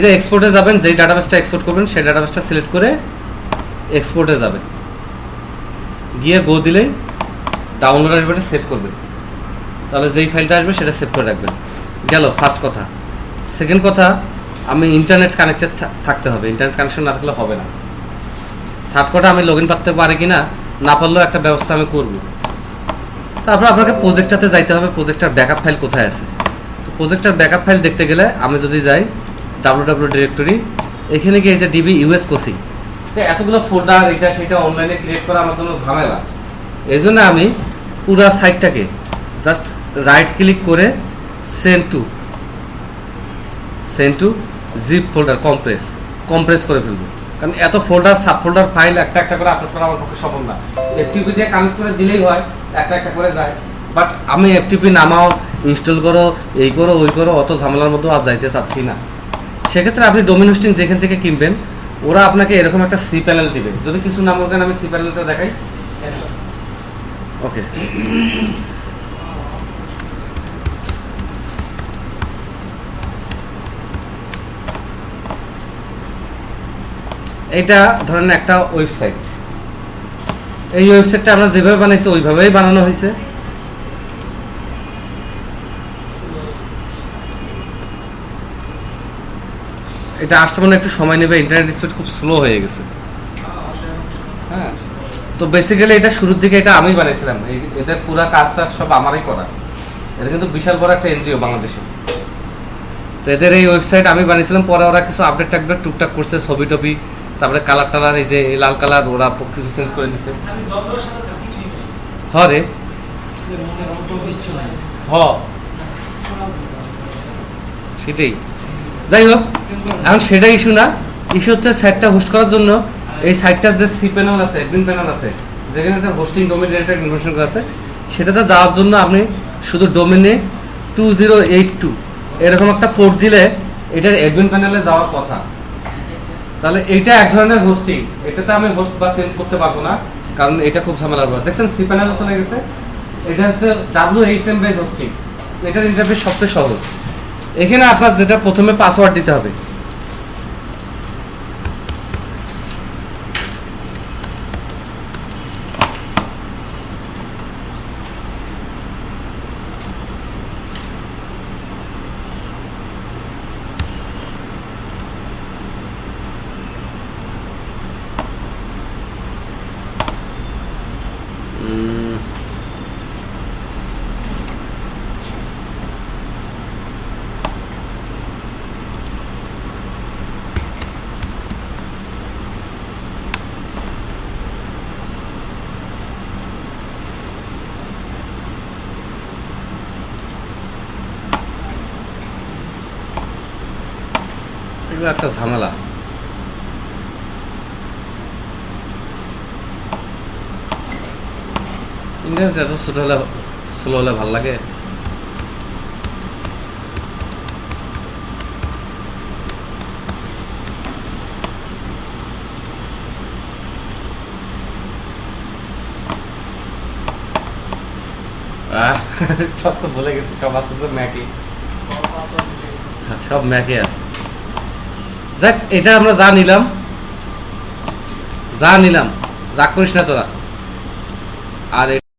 যে এক্সপোর্টে যাবেন, যেই ডাটাবেসটা এক্সপোর্ট করবেন সেই ডাটাবেসটা সিলেক্ট করে এক্সপোর্টে যাবেন, গিয়ে গো দিলেই ডাউনলোড আসবে, সেভ করবেন। তাহলে যেই ফাইলটা আসবে সেটা সেভ করে রাখবেন। গেল ফার্স্ট কথা। সেকেন্ড কথা, আমি ইন্টারনেট কানেক্টেড থাকতে হবে, ইন্টারনেট কানেকশন না থাকলে হবে না। থার্ড কথা, আমি লগ ইন করতে পারি কি না, না পারলেও একটা ব্যবস্থা আমি করব। তারপর আপনাকে প্রজেক্টটাতে যাইতে হবে, প্রজেক্টটার ব্যাকআপ ফাইল কোথায় আছে। তো প্রজেক্টটার ব্যাকআপ ফাইল দেখতে গেলে আমি যদি যাই www ডিরেক্টরি, এখানে গিয়ে এই যে ডিবি ইউএস কোসি, তো এতগুলো ফোল্ডার এটা সেটা অনলাইনে ক্রিয়েট করা আমার জন্য ঝামেলা। এই জন্য আমি পুরো সাইটটাকে জাস্ট রাইট ক্লিক করে send to zip folder compress করে ফেলবো। কারণ এত ফোল্ডার সাব ফোল্ডার ফাইল একটা একটা করে আপলোড করা আমার পক্ষে সম্ভব না। এফটিপি দিয়ে কানেক্ট করে দিলেই হয়, একটা একটা করে যায়। বাট আমি এফটিপি নামাও, ইনস্টল করো, এই করো ওই করো, অত ঝামেলার মধ্যে আর যাইতে চাচ্ছি না। সেক্ষেত্রে আপনি ডোমেন হোস্টিং যেখান থেকে কিনবেন, ওরা আপনাকে এরকম একটা সি প্যানেল দিবে। যদি কিছু নাম বলবেন, আমি সি প্যানেলটা দেখাই। ওকে, এটা ধরেন একটা ওয়েবসাইট। এই ওয়েবসাইটটা আমরা যেভাবে বানাইছি ওইভাবেই বানানো হয়েছে। এটা আসতে মানে একটু সময় নেবে, ইন্টারনেট স্পিড খুব স্লো হয়ে গেছে। হ্যাঁ, তো বেসিক্যালি এটা শুরুর দিকে এটা আমি বানিয়েছিলাম, এদের পুরো কাজটা সব আমারই করা। এটা কিন্তু বিশাল বড় একটা এনজিও বাংলাদেশে। তো এদের এই ওয়েবসাইট আমি বানিয়েছিলাম, পরে ওরা কিছু আপডেট টাকডেট টুকটাক করছে, ছবি টবি, তারপরে কালার টালার, এই যে লাল কালার ওরা কিছু চেঞ্জ করে দিচ্ছে। হরে সেটাই, যাই হোক, এখন সেটা ইস্যু না। ইস্যু হচ্ছে সাইটটা হোস্ট করার জন্য এই সাইটটার যে সি প্যানেল আছে, অ্যাডমিন প্যানেল আছে, যেখানে একটা হোস্টিং ডোমেন রিলেটেড ইনফরমেশন করা আছে, সেটাতে যাওয়ার জন্য আপনি শুধু ডোমেনে 2082 এরকম একটা পোর্ট দিলে এটার অ্যাডমিন প্যানেলে যাওয়ার কথা। তাহলে এইটা এক ধরনের হোস্টিং, এটাতে আমি হোস্ট বা চেঞ্জ করতে পারবো না, কারণ এটা খুব ঝামেলার ব্যাপার। দেখছেন সি প্যানেল চলে গেছে। এটা হচ্ছে WHM বেস হোস্টিং, এটার ইন্টারফেস সবচেয়ে সহজ। এখানে আপনার যেটা প্রথমে পাসওয়ার্ড দিতে হবে। এগুলো একটা ঝামেলা। ইন্টারনেট এত স্লো হলে ভাল লাগে। সব তো ভুলে গেছি, সব আছে ম্যাকে, সব ম্যাকে আছে। যাক, এটা আমরা যা নিলাম রাগ করিস না তোরা। আর